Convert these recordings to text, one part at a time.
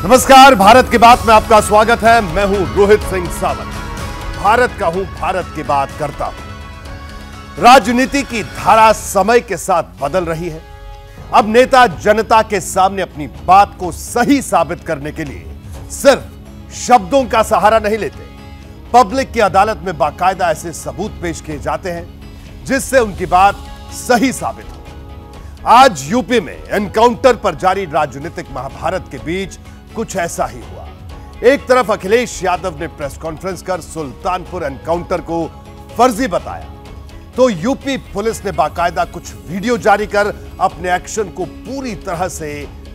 नमस्कार, भारत की बात में आपका स्वागत है। मैं हूं रोहित सिंह सावंत। भारत का हूं, भारत की बात करता हूं। राजनीति की धारा समय के साथ बदल रही है। अब नेता जनता के सामने अपनी बात को सही साबित करने के लिए सिर्फ शब्दों का सहारा नहीं लेते, पब्लिक की अदालत में बाकायदा ऐसे सबूत पेश किए जाते हैं जिससे उनकी बात सही साबित हो। आज यूपी में एनकाउंटर पर जारी राजनीतिक महाभारत के बीच कुछ ऐसा ही हुआ। एक तरफ अखिलेश यादव ने प्रेस कॉन्फ्रेंस कर सुल्तानपुर एनकाउंटर को फर्जी बताया, तो यूपी पुलिस ने बाकायदा कुछ वीडियो जारी कर अपने एक्शन को पूरी तरह से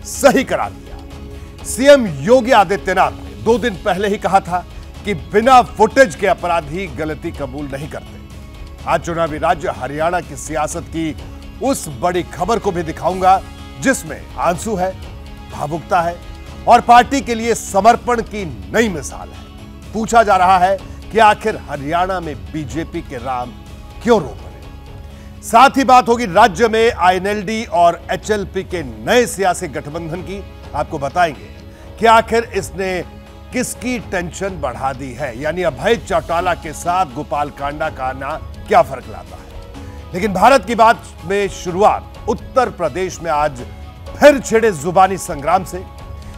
सही करार दिया। सीएम योगी आदित्यनाथ ने 2 दिन पहले ही कहा था कि बिना फुटेज के अपराधी गलती कबूल नहीं करते। आज चुनावी राज्य हरियाणा की सियासत की उस बड़ी खबर को भी दिखाऊंगा जिसमें आंसू है, भावुकता है और पार्टी के लिए समर्पण की नई मिसाल है। पूछा जा रहा है कि आखिर हरियाणा में बीजेपी के राम क्यों रो पड़े। साथ ही बात होगी राज्य में आईएनएलडी और एचएलपी के नए सियासी गठबंधन की। आपको बताएंगे कि आखिर इसने किसकी टेंशन बढ़ा दी है, यानी अभय चौटाला के साथ गोपाल कांडा का आना क्या फर्क लाता है। लेकिन भारत की बात में शुरुआत उत्तर प्रदेश में आज फिर छिड़े जुबानी संग्राम से।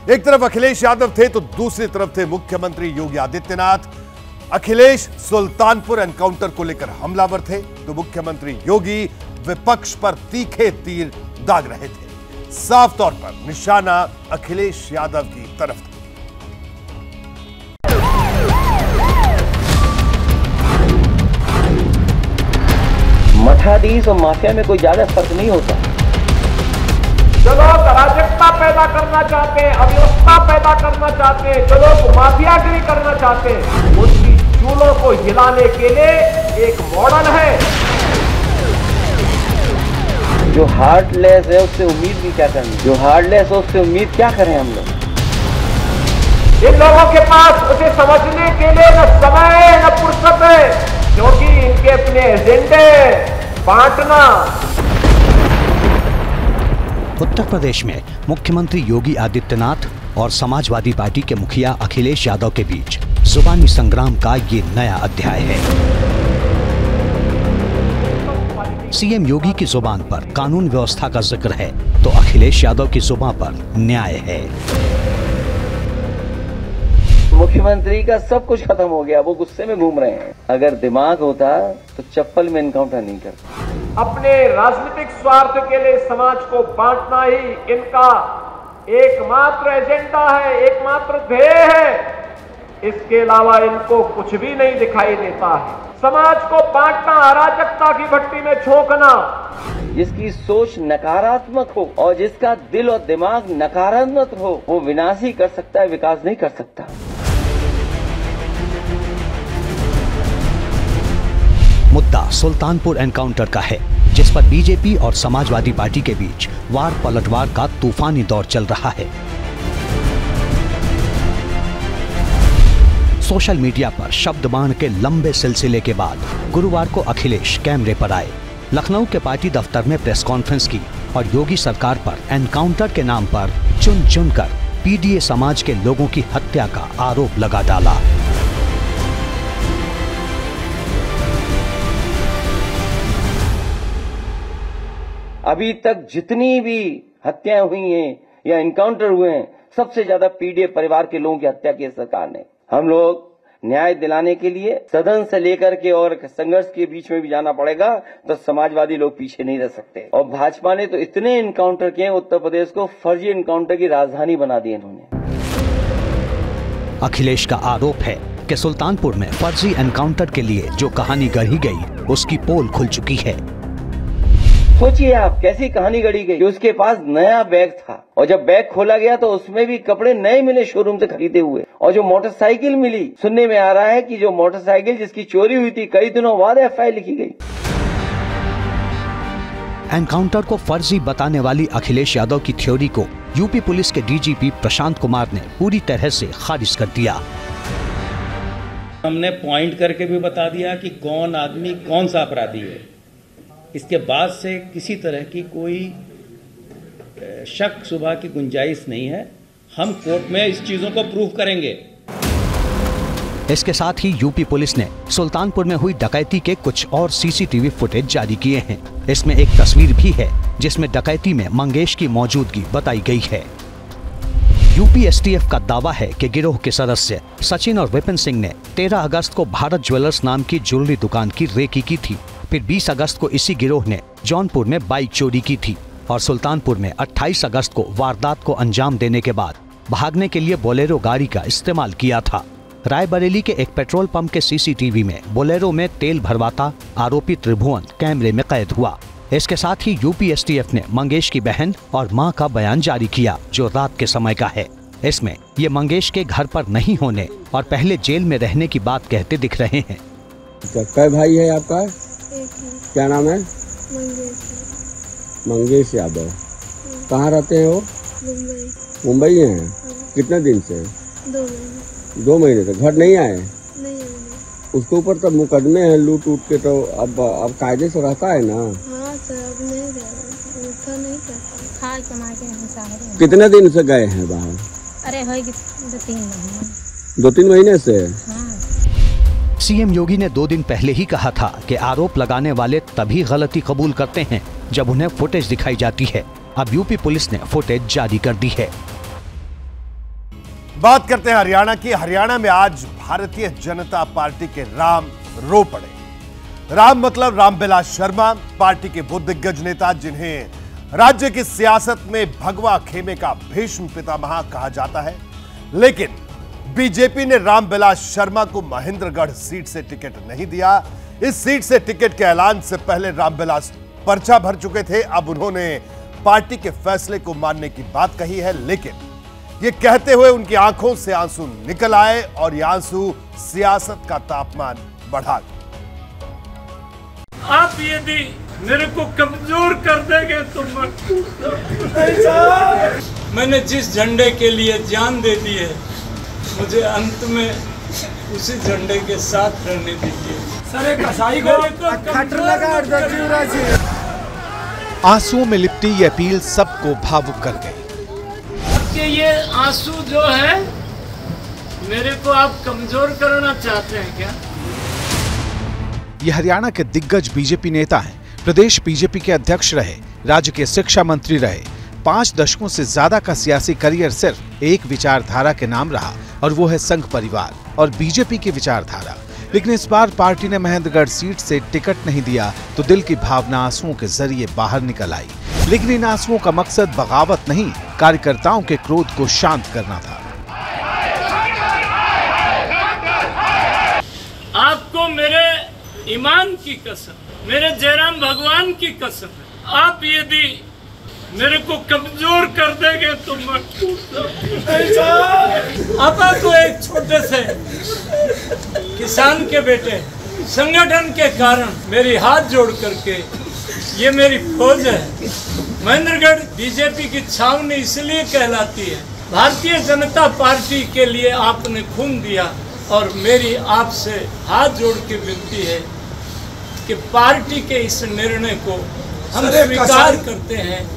एक तरफ अखिलेश यादव थे तो दूसरी तरफ थे मुख्यमंत्री योगी आदित्यनाथ। अखिलेश सुल्तानपुर एनकाउंटर को लेकर हमलावर थे तो मुख्यमंत्री योगी विपक्ष पर तीखे तीर दाग रहे थे। साफ तौर पर निशाना अखिलेश यादव की तरफ था। मठाधीश और माफिया में कोई ज्यादा फर्क नहीं होता। जो लोग अराजकता पैदा करना चाहते हैं, अव्यवस्था पैदा करना चाहते हैं, जो लोग माफियागिरी करना चाहते हैं, उनकी चूलों को हिलाने के लिए एक मॉडल है। जो हार्टलेस है उससे उम्मीद भी क्या करनी, जो हार्टलेस है उससे उम्मीद क्या करें हम लोग। इन लोगों के पास उसे समझने के लिए न समय है न फुर्सत है, क्योंकि इनके अपने एजेंडे बांटना। उत्तर प्रदेश में मुख्यमंत्री योगी आदित्यनाथ और समाजवादी पार्टी के मुखिया अखिलेश यादव के बीच जुबानी संग्राम का ये नया अध्याय है। सीएम योगी की जुबान पर कानून व्यवस्था का जिक्र है तो अखिलेश यादव की जुबान पर न्याय है। मुख्यमंत्री का सब कुछ खत्म हो गया, वो गुस्से में घूम रहे हैं। अगर दिमाग होता तो चप्पल में एनकाउंटर नहीं करता। अपने राजनीतिक स्वार्थ के लिए समाज को बांटना ही इनका एकमात्र एजेंडा है, एकमात्र ध्येय है। इसके अलावा इनको कुछ भी नहीं दिखाई देता है। समाज को बांटना, अराजकता की भट्टी में झोंकना। जिसकी सोच नकारात्मक हो और जिसका दिल और दिमाग नकारात्मक हो, वो विनाश ही कर सकता है, विकास नहीं कर सकता। मुद्दा सुल्तानपुर एनकाउंटर का है जिस पर बीजेपी और समाजवादी पार्टी के बीच वार पलटवार का तूफानी दौर चल रहा है। सोशल मीडिया पर शब्द बाण के लंबे सिलसिले के बाद गुरुवार को अखिलेश कैमरे पर आए, लखनऊ के पार्टी दफ्तर में प्रेस कॉन्फ्रेंस की और योगी सरकार पर एनकाउंटर के नाम पर चुन चुन कर पीडीए समाज के लोगों की हत्या का आरोप लगा डाला। अभी तक जितनी भी हत्याएं हुई हैं या एनकाउंटर हुए हैं, सबसे ज्यादा पीडीए परिवार के लोगों की हत्या की सरकार ने। हम लोग न्याय दिलाने के लिए सदन से लेकर के और संघर्ष के बीच में भी जाना पड़ेगा, तो समाजवादी लोग पीछे नहीं रह सकते। और भाजपा ने तो इतने एनकाउंटर किए, उत्तर प्रदेश को फर्जी एनकाउंटर की राजधानी बना दी इन्होंने। अखिलेश का आरोप है कि सुल्तानपुर में फर्जी एनकाउंटर के लिए जो कहानी गढ़ी गई उसकी पोल खुल चुकी है। सोचिए आप कैसी कहानी गढ़ी गई कि उसके पास नया बैग था और जब बैग खोला गया तो उसमें भी कपड़े नए मिले शोरूम से खरीदे हुए। और जो मोटरसाइकिल मिली, सुनने में आ रहा है कि जो मोटरसाइकिल जिसकी चोरी हुई थी, कई दिनों बाद एफआईआर लिखी गई। एनकाउंटर को फर्जी बताने वाली अखिलेश यादव की थ्योरी को यूपी पुलिस के डीजीपी प्रशांत कुमार ने पूरी तरह से खारिज कर दिया। हमने पॉइंट करके भी बता दिया कि कौन आदमी कौन सा अपराधी है। इसके बाद से किसी तरह की कोई शक शुबा की गुंजाइश नहीं है। हम कोर्ट में इस चीजों को प्रूव करेंगे। इसके साथ ही यूपी पुलिस ने सुल्तानपुर में हुई डकैती के कुछ और सीसीटीवी फुटेज जारी किए हैं। इसमें एक तस्वीर भी है जिसमें डकैती में मंगेश की मौजूदगी बताई गई है। यूपी एसटीएफ का दावा है कि गिरोह के सदस्य सचिन और विपिन सिंह ने 13 अगस्त को भारत ज्वेलर्स नाम की ज्वेलरी दुकान की रेकी की थी। फिर 20 अगस्त को इसी गिरोह ने जौनपुर में बाइक चोरी की थी और सुल्तानपुर में 28 अगस्त को वारदात को अंजाम देने के बाद भागने के लिए बोलेरो गाड़ी का इस्तेमाल किया था। रायबरेली के एक पेट्रोल पंप के सीसीटीवी में बोलेरो में तेल भरवाता आरोपी त्रिभुवन कैमरे में कैद हुआ। इसके साथ ही यूपी एसटीएफ ने मंगेश की बहन और मां का बयान जारी किया जो रात के समय का है। इसमें ये मंगेश के घर पर नहीं होने और पहले जेल में रहने की बात कहते दिख रहे हैं। कै भाई है आपका? क्या नाम है? मंगेश यादव। कहाँ रहते हैं वो? मुंबई हैं। कितने दिन से? 2 महीने से घर नहीं आए? उसके ऊपर तो मुकदमे हैं लूट उठ के, तो अब कायदे से रहता है ना? हाँ सर, अब नहीं रहता, नहीं करता। खा कमा के कितने दिन से गए हैं बाहर? अरे हो 2-3 महीने। 2-3 महीने से? हाँ। सीएम योगी ने 2 दिन पहले ही कहा था कि आरोप लगाने वाले तभी गलती कबूल करते हैं जब उन्हें फुटेज दिखाई जाती है। अब यूपी पुलिस ने फुटेज जारी कर दी है। बात करते हैं हरियाणा की। हरियाणा में आज भारतीय जनता पार्टी के राम रो पड़े। राम मतलब रामविलास शर्मा, पार्टी के वो दिग्गज नेता जिन्हें राज्य की सियासत में भगवा खेमे का भीष्म पितामह कहा जाता है। लेकिन बीजेपी ने रामविलास शर्मा को महेंद्रगढ़ सीट से टिकट नहीं दिया। इस सीट से टिकट के ऐलान से पहले रामविलास पर्चा भर चुके थे। अब उन्होंने पार्टी के फैसले को मानने की बात कही है, लेकिन ये कहते हुए उनकी आंखों से आंसू निकल आए और ये आंसू सियासत का तापमान बढ़ा गए। आप यदि मेरे को कमजोर कर देंगे तो मैंने जिस झंडे के लिए जान दे दी है, मुझे अंत में उसी झंडे के साथ रहने दीजिए। सर कसाई को आंसुओं में लिपटी ये अपील सबको भावुक कर गई। कि ये आंसू जो है, मेरे को आप कमजोर करना चाहते हैं क्या? ये हरियाणा के दिग्गज बीजेपी नेता हैं। प्रदेश बीजेपी के अध्यक्ष रहे, राज्य के शिक्षा मंत्री रहे। 5 दशकों से ज्यादा का सियासी करियर सिर्फ एक विचारधारा के नाम रहा और वो है संघ परिवार और बीजेपी की विचारधारा। लेकिन इस बार पार्टी ने महेंद्रगढ़ सीट से टिकट नहीं दिया तो दिल की भावना आंसुओं के जरिए बाहर निकल आई। लेकिन इन आंसुओं का मकसद बगावत नहीं, कार्यकर्ताओं के क्रोध को शांत करना था। आपको मेरे ईमान की कसम, मेरे जयराम भगवान की कसम है, आप यदि मेरे को कमजोर कर देंगे तो मैं आपा को एक छोटे से किसान के बेटे संगठन के कारण मेरी हाथ जोड़ करके, ये मेरी फौज है। महेंद्रगढ़ बीजेपी की छावनी इसलिए कहलाती है, भारतीय जनता पार्टी के लिए आपने खून दिया और मेरी आपसे हाथ जोड़ के विनती है कि पार्टी के इस निर्णय को हम स्वीकार करते हैं।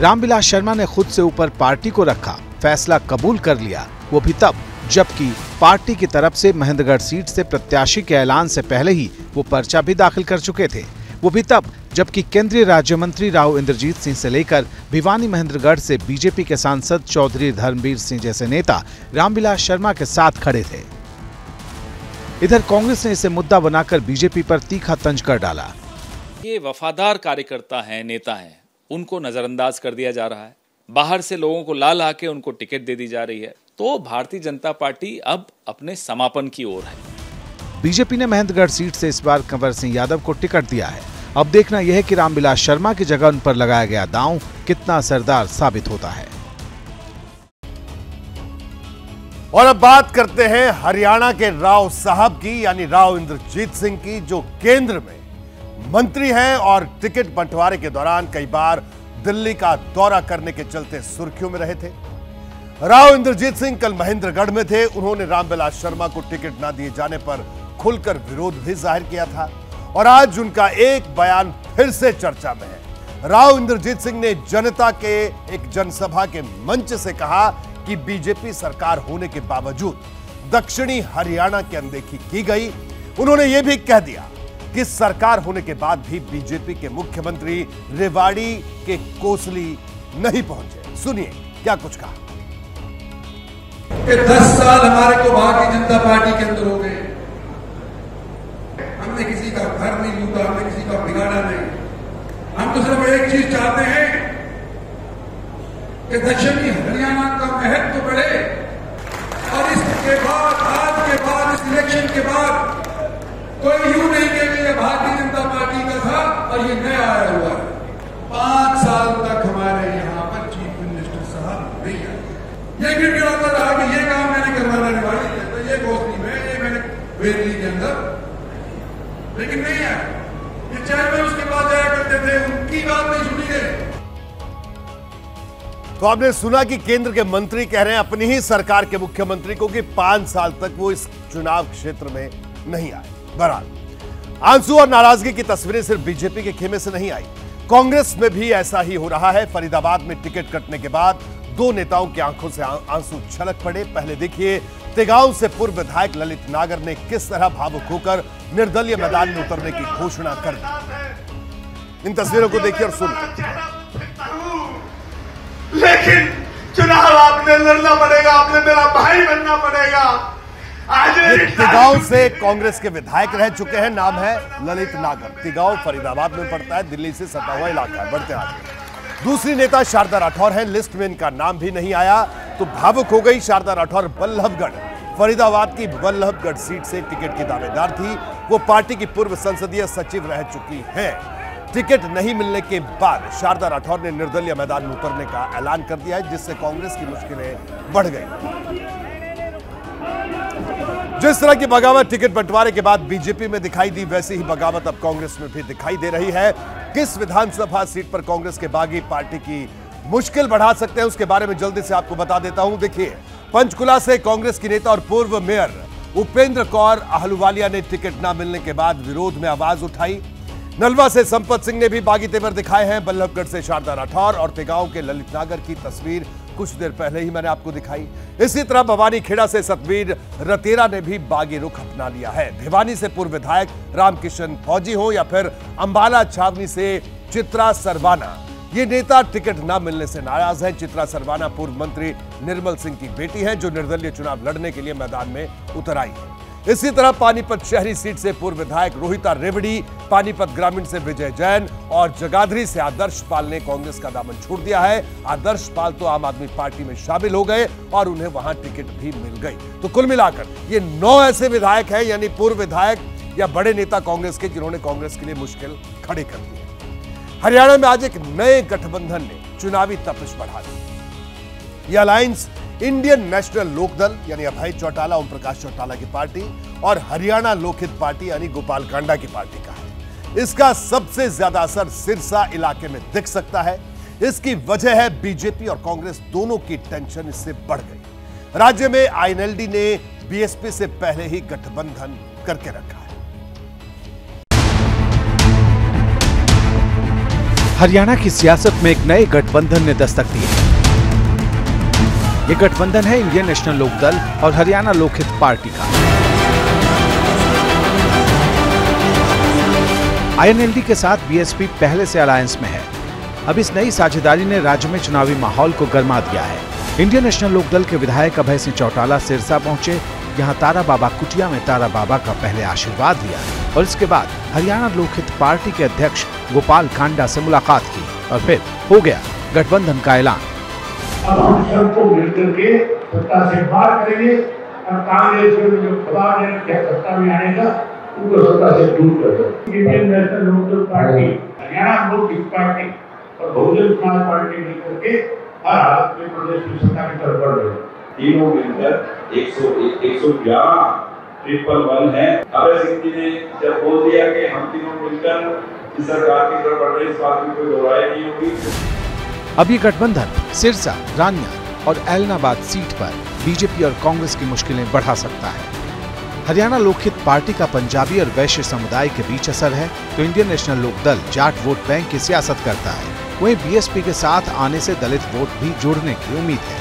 रामविलास शर्मा ने खुद से ऊपर पार्टी को रखा, फैसला कबूल कर लिया, वो भी तब जबकि पार्टी की तरफ से महेंद्रगढ़ सीट से प्रत्याशी के ऐलान से पहले ही वो पर्चा भी दाखिल कर चुके थे। वो भी तब जबकि केंद्रीय राज्य मंत्री राव इंद्रजीत सिंह से लेकर भिवानी महेंद्रगढ़ से बीजेपी के सांसद चौधरी धर्मवीर सिंह जैसे नेता रामविलास शर्मा के साथ खड़े थे। इधर कांग्रेस ने इसे मुद्दा बनाकर बीजेपी पर तीखा तंज कर डाला। ये वफादार कार्यकर्ता हैं, नेता हैं, उनको नजरअंदाज कर दिया जा रहा है। बाहर से लोगों को ला ला के उनको टिकट दे दी जा रही है। तो भारतीय जनता पार्टी अब अपने समापन की ओर है। बीजेपी ने महेंद्रगढ़ सीट से इस बार कंवर सिंह यादव को टिकट दिया है। अब देखना यह है कि रामविलास शर्मा की जगह उन पर लगाया गया दांव कितना असरदार साबित होता है। और अब बात करते हैं हरियाणा के राव साहब की, यानी राव इंद्रजीत सिंह की, जो केंद्र में मंत्री हैं और टिकट बंटवारे के दौरान कई बार दिल्ली का दौरा करने के चलते सुर्खियों में रहे थे। राव इंद्रजीत सिंह कल महेंद्रगढ़ में थे। उन्होंने रामविलास शर्मा को टिकट न दिए जाने पर खुलकर विरोध भी जाहिर किया था और आज उनका एक बयान फिर से चर्चा में है। राव इंद्रजीत सिंह ने जनता के एक जनसभा के मंच से कहा कि बीजेपी सरकार होने के बावजूद दक्षिणी हरियाणा की अनदेखी की गई। उन्होंने यह भी कह दिया कि सरकार होने के बाद भी बीजेपी के मुख्यमंत्री रेवाड़ी के कोसली नहीं पहुंचे। सुनिए क्या कुछ कहा। कि 10 साल हमारे को भारतीय जनता पार्टी के अंदर हो गए, हमने किसी का घर नहीं लूटा, हमने किसी का बिगाड़ा नहीं। हम तो सिर्फ एक चीज चाहते हैं कि दक्षिणी हरियाणा का महत्व बढ़े और इसके बाद, आज के बाद, इस इलेक्शन के बाद कोई यूं नहीं कहे कि यह भारतीय जनता पार्टी का था और ये नया आया हुआ है। 5 साल तक हमारे यहां पर चीफ मिनिस्टर साहब नहीं आए। ये गिड़गिड़ाता रहा कि ये काम मैंने करवाना रेवाड़ी में, तो ये घोषणी में, ये मैंने वेरली के अंदर, लेकिन नहीं आया। ये चेयरमैन उसके पास जाया करते थे, उनकी बात नहीं सुनी गई। तो आपने सुना कि केंद्र के मंत्री कह रहे हैं अपनी ही सरकार के मुख्यमंत्री को कि 5 साल तक वो इस चुनाव क्षेत्र में नहीं आए। बहरहाल आंसू और नाराजगी की तस्वीरें सिर्फ बीजेपी के खेमे से नहीं आई, कांग्रेस में भी ऐसा ही हो रहा है। फरीदाबाद में टिकट कटने के बाद 2 नेताओं की आंखों से आंसू छलक पड़े। पहले देखिए तिगांव से पूर्व विधायक ललित नागर ने किस तरह भावुक होकर निर्दलीय मैदान में उतरने की घोषणा कर दी। इन तस्वीरों को देखिए और सुनिए। लेकिन चुनाव आपने लड़ना पड़ेगा, आपने मेरा भाई बनना पड़ेगा। आज तिगांव से कांग्रेस के विधायक रह चुके हैं, नाम है ललित नागर। तिगांव फरीदाबाद में पड़ता है, दिल्ली से सटा हुआ इलाका है। बढ़ते आगे दूसरी नेता शारदा राठौर हैं, लिस्ट में इनका नाम भी नहीं आया तो भावुक हो गई। शारदा राठौर बल्लभगढ़, फरीदाबाद की बल्लभगढ़ सीट से टिकट की दावेदार थी। वो पार्टी की पूर्व संसदीय सचिव रह चुकी हैं। टिकट नहीं मिलने के बाद शारदा राठौर ने निर्दलीय मैदान में उतरने का ऐलान कर दिया है, जिससे कांग्रेस की मुश्किलें बढ़ गई। जिस तरह की बगावत टिकट बंटवारे के बाद बीजेपी में दिखाई दी, वैसी ही बगावत अब कांग्रेस में भी दिखाई दे रही है। किस विधानसभा सीट पर कांग्रेस के बागी पार्टी की मुश्किल बढ़ा सकते हैं, उसके बारे में जल्दी से आपको बता देता हूं। देखिए, पंचकुला से कांग्रेस की नेता और पूर्व मेयर उपेंद्र कौर आहलूवालिया ने टिकट न मिलने के बाद विरोध में आवाज उठाई। नलवा से संपत सिंह ने भी बागी तेवर दिखाए हैं। बल्लभगढ़ से शारदा राठौर और तिगांव के ललित नागर की तस्वीर कुछ देर पहले ही मैंने आपको दिखाई। इसी तरह भवानी खेड़ा से सतवीर रतेरा ने भी बागी रुख अपना लिया है। भिवानी से पूर्व विधायक रामकिशन फौजी हो या फिर अंबाला छावनी से चित्रा सरवाना, ये नेता टिकट न मिलने से नाराज हैं। चित्रा सरवाना पूर्व मंत्री निर्मल सिंह की बेटी हैं, जो निर्दलीय चुनाव लड़ने के लिए मैदान में उतर आई है। इसी तरह पानीपत शहरी सीट से पूर्व विधायक रोहिता रेवड़ी, पानीपत ग्रामीण से विजय जैन और जगाधरी से आदर्श पाल ने कांग्रेस का दामन छोड़ दिया है। आदर्श पाल तो आम आदमी पार्टी में शामिल हो गए और उन्हें वहां टिकट भी मिल गई। तो कुल मिलाकर ये 9 ऐसे विधायक हैं, यानी पूर्व विधायक या बड़े नेता कांग्रेस के, जिन्होंने कांग्रेस के लिए मुश्किल खड़ी कर दी है। हरियाणा में आज एक नए गठबंधन ने चुनावी तपिश बढ़ा दी। यह अलायंस इंडियन नेशनल लोकदल यानी अभय चौटाला, ओम प्रकाश चौटाला की पार्टी और हरियाणा लोकहित पार्टी यानी गोपाल कांडा की पार्टी का है। इसका सबसे ज्यादा असर सिरसा इलाके में दिख सकता है। इसकी वजह है बीजेपी और कांग्रेस दोनों की टेंशन इससे बढ़ गई। राज्य में आईएनएलडी ने बीएसपी से पहले ही गठबंधन करके रखा है। हरियाणा की सियासत में एक नए गठबंधन ने दस्तक दी है। ये गठबंधन है इंडियन नेशनल लोकदल और हरियाणा लोकहित पार्टी का। आईएनएलडी के साथ बीएसपी पहले से अलायंस में है। अब इस नई साझेदारी ने राज्य में चुनावी माहौल को गरमा दिया है। इंडियन नेशनल लोकदल के विधायक अभय सिंह चौटाला सिरसा पहुंचे। यहाँ तारा बाबा कुटिया में तारा बाबा का पहले आशीर्वाद लिया और इसके बाद हरियाणा लोकहित पार्टी के अध्यक्ष गोपाल कांडा से मुलाकात की और फिर हो गया गठबंधन का ऐलान। अब हम सबको मिलकर के सत्ता से बाहर करेंगे और कांग्रेस को जो दबाव है क्या सत्ता में आएगा उनको सत्ता से दूर करेंगे। Indian national Lokdal party, Haryana Lokhit party और बहुजन समाज पार्टी मिलकर के हर हालत में प्रदेश की सत्ता की तरफ बढ़ रहे हैं। तीनों मिलकर 111 111 है। अभय सिंह जी ने जब बोल दिया कि हम तीनों मिलकर इस सरकार की तरफ बढ़ रहे हैं, इस बात में कोई दोहराई नहीं होगी। अब ये गठबंधन सिरसा, रानिया और एलनाबाद सीट पर बीजेपी और कांग्रेस की मुश्किलें बढ़ा सकता है। हरियाणा लोकहित पार्टी का पंजाबी और वैश्य समुदाय के बीच असर है तो Indian national Lokdal Jat vote bank की सियासत करता है। वहीं बीएसपी के साथ आने से दलित वोट भी जोड़ने की उम्मीद है।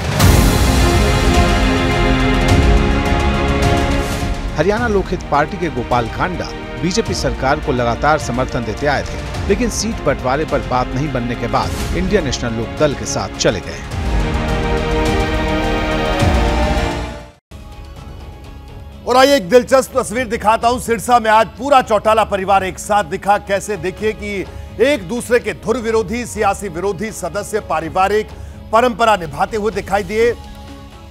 हरियाणा लोकहित पार्टी के गोपाल कांडा बीजेपी सरकार को लगातार समर्थन देते आए थे, लेकिन सीट बंटवारे पर बात नहीं बनने के बाद इंडियन नेशनल लोक दल के साथ चले गए। और आइए एक दिलचस्प तस्वीर दिखाता हूं। सिरसा में आज पूरा चौटाला परिवार एक साथ दिखा। कैसे? देखिए कि एक दूसरे के धुर विरोधी, सियासी विरोधी सदस्य पारिवारिक परंपरा निभाते हुए दिखाई दिए।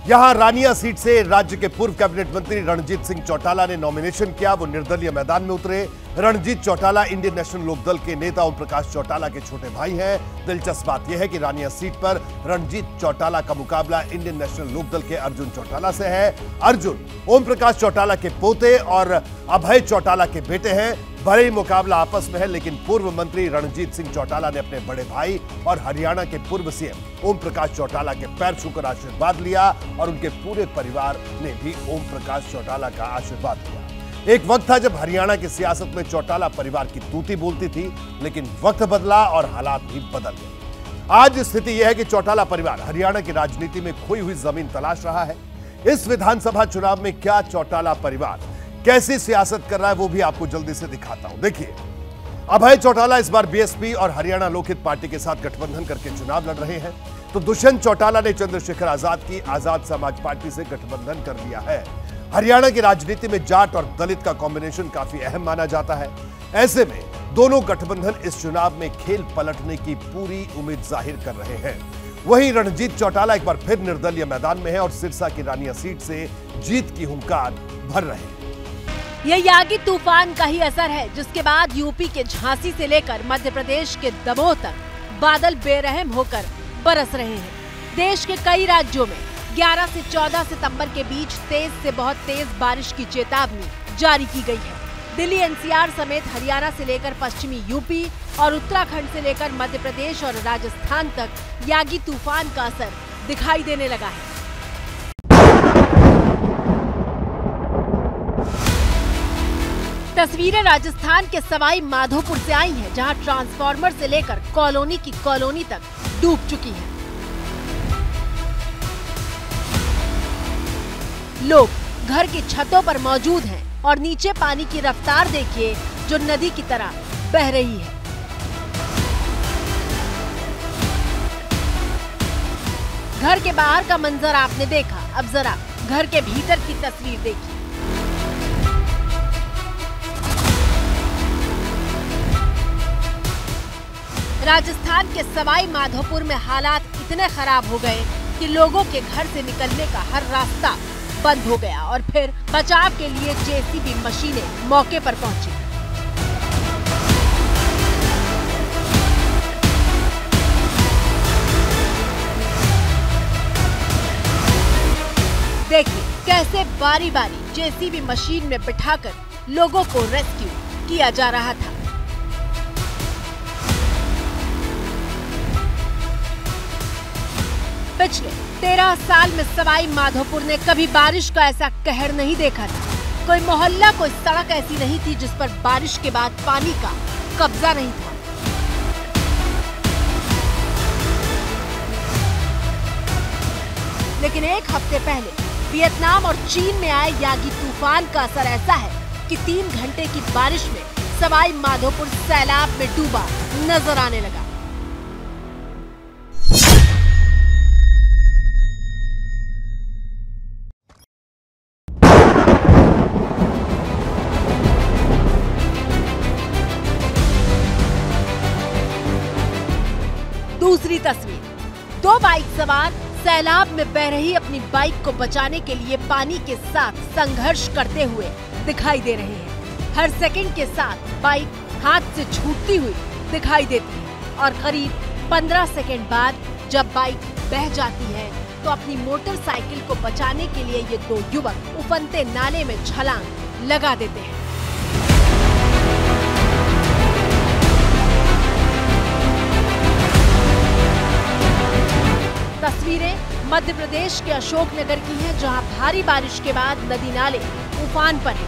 यहां रानिया सीट से राज्य के पूर्व कैबिनेट मंत्री रणजीत सिंह चौटाला ने नॉमिनेशन किया। वो निर्दलीय मैदान में उतरे। रणजीत चौटाला इंडियन नेशनल लोक दल के नेता ओम प्रकाश चौटाला के छोटे भाई हैं। दिलचस्प बात यह है कि रानिया सीट पर रणजीत चौटाला का मुकाबला इंडियन नेशनल लोक दल के अर्जुन चौटाला से है। अर्जुन ओम प्रकाश चौटाला के पोते और अभय चौटाला के बेटे हैं। भले ही मुकाबला आपस में है, लेकिन पूर्व मंत्री रणजीत सिंह चौटाला ने अपने बड़े भाई और हरियाणा के पूर्व सीएम ओम प्रकाश चौटाला के पैर छूकर आशीर्वाद लिया और उनके पूरे परिवार ने भी ओम प्रकाश चौटाला का आशीर्वाद लिया। एक वक्त था जब हरियाणा की सियासत में चौटाला परिवार की तूती बोलती थी, लेकिन वक्त बदला और हालात भी बदल गए। आज स्थिति यह है कि चौटाला परिवार हरियाणा की राजनीति में खोई हुई जमीन तलाश रहा है। इस विधानसभा चुनाव में क्या चौटाला परिवार कैसी सियासत कर रहा है, वो भी आपको जल्दी से दिखाता हूं। देखिए, अभय चौटाला इस बार बीएसपी और हरियाणा लोकहित पार्टी के साथ गठबंधन करके चुनाव लड़ रहे हैं, तो दुष्यंत चौटाला ने चंद्रशेखर आजाद की आजाद समाज पार्टी से गठबंधन कर लिया है। हरियाणा की राजनीति में जाट और दलित का कॉम्बिनेशन काफी अहम माना जाता है। ऐसे में दोनों गठबंधन इस चुनाव में खेल पलटने की पूरी उम्मीद जाहिर कर रहे हैं। वहीं रणजीत चौटाला एक बार फिर निर्दलीय मैदान में है और सिरसा की रानिया सीट से जीत की हुंकार भर रहे हैं। ये यागी तूफान का ही असर है, जिसके बाद यूपी के झांसी से लेकर मध्य प्रदेश के दमोह तक बादल बेरहम होकर बरस रहे हैं। देश के कई राज्यों में 11 से 14 सितंबर के बीच तेज से बहुत तेज बारिश की चेतावनी जारी की गई है। दिल्ली एनसीआर समेत हरियाणा से लेकर पश्चिमी यूपी और उत्तराखंड से लेकर मध्य प्रदेश और राजस्थान तक यागी तूफान का असर दिखाई देने लगा है। तस्वीरें राजस्थान के सवाई माधोपुर से आई हैं, जहां ट्रांसफार्मर से लेकर कॉलोनी की कॉलोनी तक डूब चुकी है। लोग घर की छतों पर मौजूद हैं और नीचे पानी की रफ्तार देखिए, जो नदी की तरह बह रही है। घर के बाहर का मंजर आपने देखा, अब जरा घर के भीतर की तस्वीर देखिए। राजस्थान के सवाई माधोपुर में हालात इतने खराब हो गए कि लोगों के घर से निकलने का हर रास्ता बंद हो गया और फिर बचाव के लिए जेसीबी मशीनें मौके पर पहुंची। देखिए कैसे बारी बारी जेसीबी मशीन में बिठाकर लोगों को रेस्क्यू किया जा रहा था। पिछले 13 साल में सवाई माधोपुर ने कभी बारिश का ऐसा कहर नहीं देखा था। कोई मोहल्ला, कोई सड़क ऐसी नहीं थी जिस पर बारिश के बाद पानी का कब्जा नहीं था। लेकिन एक हफ्ते पहले वियतनाम और चीन में आए यागी तूफान का असर ऐसा है कि 3 घंटे की बारिश में सवाई माधोपुर सैलाब में डूबा नजर आने लगा। दूसरी तस्वीर, 2 बाइक सवार सैलाब में बह रही अपनी बाइक को बचाने के लिए पानी के साथ संघर्ष करते हुए दिखाई दे रहे हैं। हर सेकंड के साथ बाइक हाथ से छूटती हुई दिखाई देती है और करीब 15 सेकंड बाद जब बाइक बह जाती है तो अपनी मोटरसाइकिल को बचाने के लिए ये 2 युवक उफनते नाले में छलांग लगा देते हैं। तस्वीरें मध्य प्रदेश के अशोकनगर की हैं, जहां भारी बारिश के बाद नदी नाले उफान पर हैं।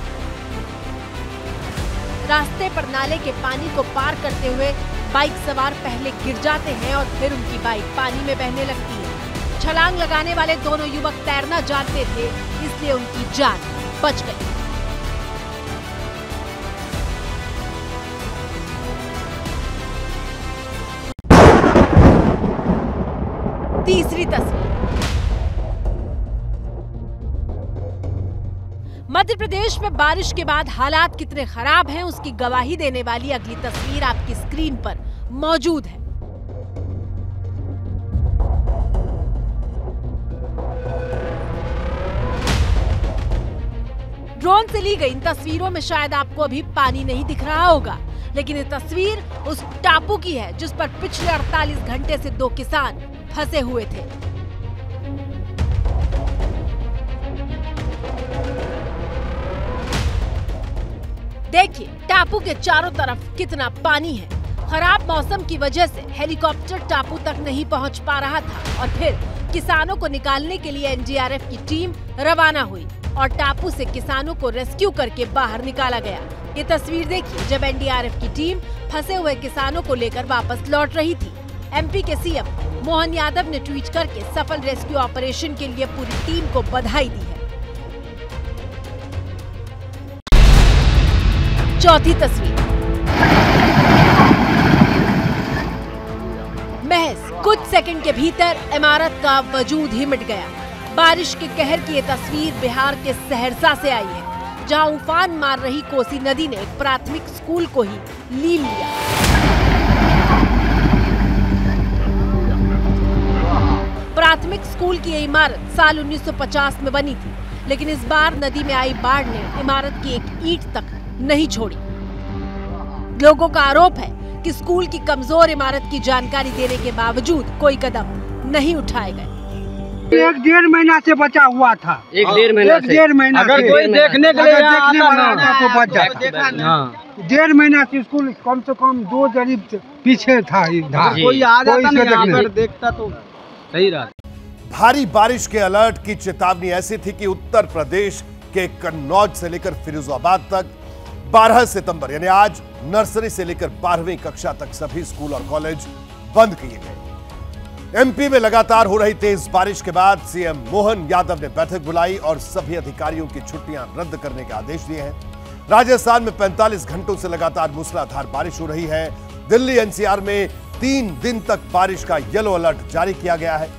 रास्ते पर नाले के पानी को पार करते हुए बाइक सवार पहले गिर जाते हैं और फिर उनकी बाइक पानी में बहने लगती है। छलांग लगाने वाले दोनों युवक तैरना जानते थे, इसलिए उनकी जान बच गई। तीसरी तस्वीर। मध्य प्रदेश में बारिश के बाद हालात कितने खराब हैं, उसकी गवाही देने वाली अगली तस्वीर आपकी स्क्रीन पर मौजूद है। ड्रोन से ली गई इन तस्वीरों में शायद आपको अभी पानी नहीं दिख रहा होगा, लेकिन ये तस्वीर उस टापू की है जिस पर पिछले 48 घंटे से 2 किसान फंसे हुए थे। देखिए टापू के चारों तरफ कितना पानी है। खराब मौसम की वजह से हेलीकॉप्टर टापू तक नहीं पहुंच पा रहा था और फिर किसानों को निकालने के लिए एनडीआरएफ की टीम रवाना हुई और टापू से किसानों को रेस्क्यू करके बाहर निकाला गया। ये तस्वीर देखिए जब एनडीआरएफ की टीम फंसे हुए किसानों को लेकर वापस लौट रही थी। एमपी के सीएम मोहन यादव ने ट्वीट करके सफल रेस्क्यू ऑपरेशन के लिए पूरी टीम को बधाई दी है। चौथी तस्वीर। महज कुछ सेकंड के भीतर इमारत का वजूद ही मिट गया। बारिश के कहर की ये तस्वीर बिहार के सहरसा से आई है, जहां उफान मार रही कोसी नदी ने एक प्राथमिक स्कूल को ही लील लिया। प्राथमिक स्कूल की ये इमारत साल 1950 में बनी थी, लेकिन इस बार नदी में आई बाढ़ ने इमारत की एक ईंट तक नहीं छोड़ी। लोगों का आरोप है कि स्कूल की कमजोर इमारत की जानकारी देने के बावजूद कोई कदम नहीं उठाए गए। 1-1.5 महीना से बचा हुआ था। 1-1.5 महीना अगर कोई देखने के लिए देखने वाला आता तो बच जाता। 1.5 महीना से स्कूल कम से कम 2 जरीब पीछे था। कोई आ जाता नहीं यहाँ पर देखता तो सही रहा। भारी बारिश के अलर्ट की चेतावनी ऐसी थी कि उत्तर प्रदेश के कन्नौज से लेकर फिरोजाबाद तक 12 सितंबर यानी आज नर्सरी से लेकर 12वीं कक्षा तक सभी स्कूल और कॉलेज बंद किए गए। एमपी में लगातार हो रही तेज बारिश के बाद सीएम मोहन यादव ने बैठक बुलाई और सभी अधिकारियों की छुट्टियां रद्द करने के आदेश दिए हैं। राजस्थान में 45 घंटों से लगातार मूसलाधार बारिश हो रही है। दिल्ली एनसीआर में 3 दिन तक बारिश का येलो अलर्ट जारी किया गया है।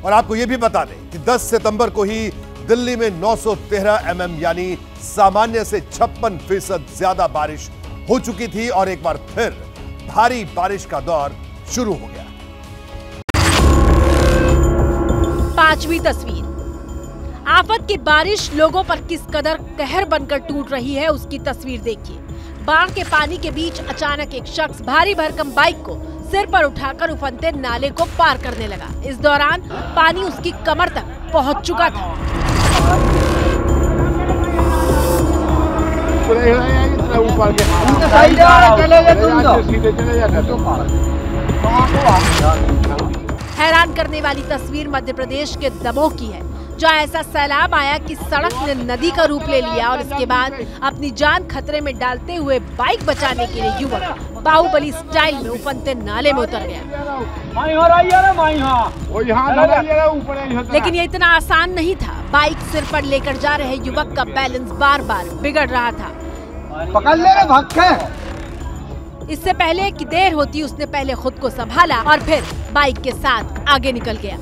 और आपको यह भी बता दें कि 10 सितंबर को ही दिल्ली में 913 mm यानी सामान्य से 56% ज्यादा बारिश हो चुकी थी और एक बार फिर भारी बारिश का दौर शुरू हो गया। 5वीं तस्वीर। आफत की बारिश लोगों पर किस कदर कहर बनकर टूट रही है उसकी तस्वीर देखिए। बाढ़ के पानी के बीच अचानक एक शख्स भारी भरकम बाइक को सिर पर उठाकर उफनते नाले को पार करने लगा। इस दौरान पानी उसकी कमर तक पहुंच चुका था। हैरान करने वाली तस्वीर मध्य प्रदेश के दमोह की है, जहाँ ऐसा सैलाब आया कि सड़क ने नदी का रूप ले लिया और इसके बाद अपनी जान खतरे में डालते हुए बाइक बचाने के लिए युवक बाहुबली स्टाइल में उफनते नाले में उतर गया। लेकिन ये इतना आसान नहीं था। बाइक सिर पर लेकर जा रहे युवक का बैलेंस बार बार बिगड़ रहा था। पकड़ ले रे भक्के। इससे पहले कि देर होती उसने पहले खुद को संभाला और फिर बाइक के साथ आगे निकल गया।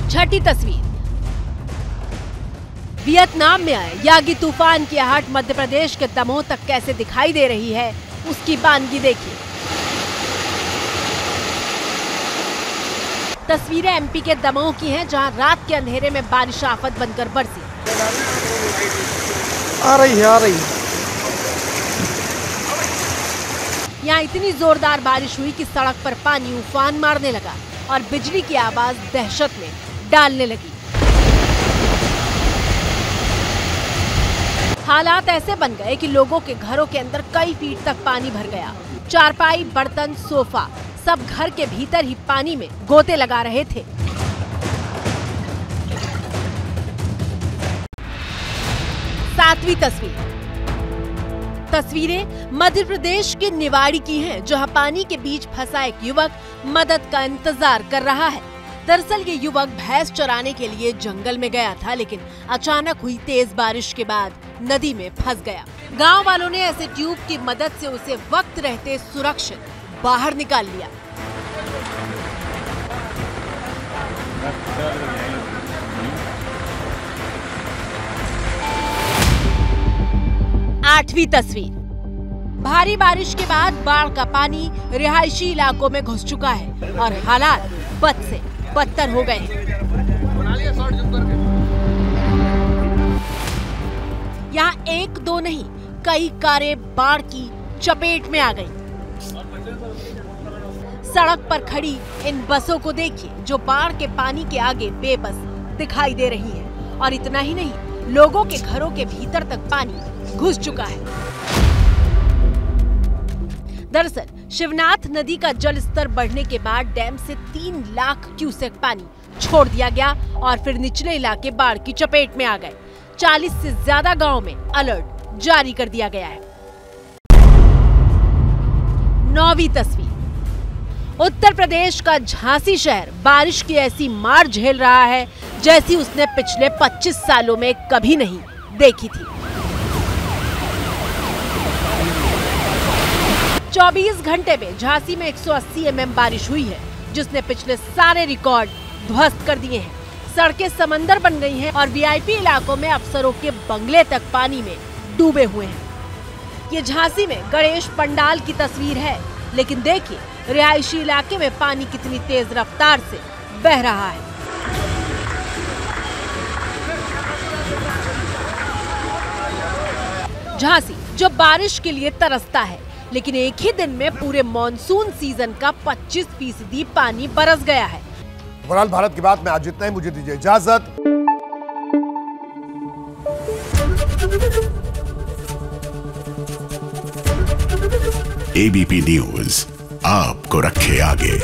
छठी तस्वीर। वियतनाम में आए यागी तूफान की आहट मध्य प्रदेश के दमोह तक कैसे दिखाई दे रही है उसकी बानगी देखिए। तस्वीरें एमपी के दमोह की हैं, जहां रात के अंधेरे में बारिश आफत बनकर बरसी। आ रही है। यहाँ इतनी जोरदार बारिश हुई कि सड़क पर पानी उफान मारने लगा और बिजली की आवाज दहशत में डालने लगी। हालात ऐसे बन गए कि लोगों के घरों के अंदर कई फीट तक पानी भर गया। चारपाई, बर्तन, सोफा सब घर के भीतर ही पानी में गोते लगा रहे थे। सातवीं तस्वीर। तस्वीरें मध्य प्रदेश के निवाड़ी की हैं, जहां पानी के बीच फंसा एक युवक मदद का इंतजार कर रहा है। दरअसल ये युवक भैंस चराने के लिए जंगल में गया था, लेकिन अचानक हुई तेज बारिश के बाद नदी में फंस गया। गांव वालों ने ऐसे ट्यूब की मदद से उसे वक्त रहते सुरक्षित बाहर निकाल लिया। आठवीं तस्वीर। भारी बारिश के बाद बाढ़ का पानी रिहायशी इलाकों में घुस चुका है और हालात बद से बदतर हो गए। यहाँ एक दो नहीं, कई कारें बाढ़ की चपेट में आ गईं। सड़क पर खड़ी इन बसों को देखिए, जो बाढ़ के पानी के आगे बेबस दिखाई दे रही हैं। और इतना ही नहीं, लोगों के घरों के भीतर तक पानी घुस चुका है। दरअसल शिवनाथ नदी का जल स्तर बढ़ने के बाद डैम से 3 लाख क्यूसेक पानी छोड़ दिया गया और फिर निचले इलाके बाढ़ की चपेट में आ गए। 40 से ज्यादा गांव में अलर्ट जारी कर दिया गया है। 9वीं तस्वीर। उत्तर प्रदेश का झांसी शहर बारिश की ऐसी मार झेल रहा है जैसी उसने पिछले 25 सालों में कभी नहीं देखी थी। 24 घंटे में झांसी में 180 mm बारिश हुई है, जिसने पिछले सारे रिकॉर्ड ध्वस्त कर दिए हैं। सड़कें समंदर बन गई हैं और वीआईपी इलाकों में अफसरों के बंगले तक पानी में डूबे हुए हैं। ये झांसी में गणेश पंडाल की तस्वीर है, लेकिन देखिए रिहायशी इलाके में पानी कितनी तेज रफ्तार से बह रहा है। झांसी जो बारिश के लिए तरसता है, लेकिन एक ही दिन में पूरे मॉनसून सीजन का 25% पानी बरस गया है। बहरहाल भारत की बात में आज इतना ही, मुझे दीजिए इजाजत। एबीपी न्यूज आपको रखे आगे।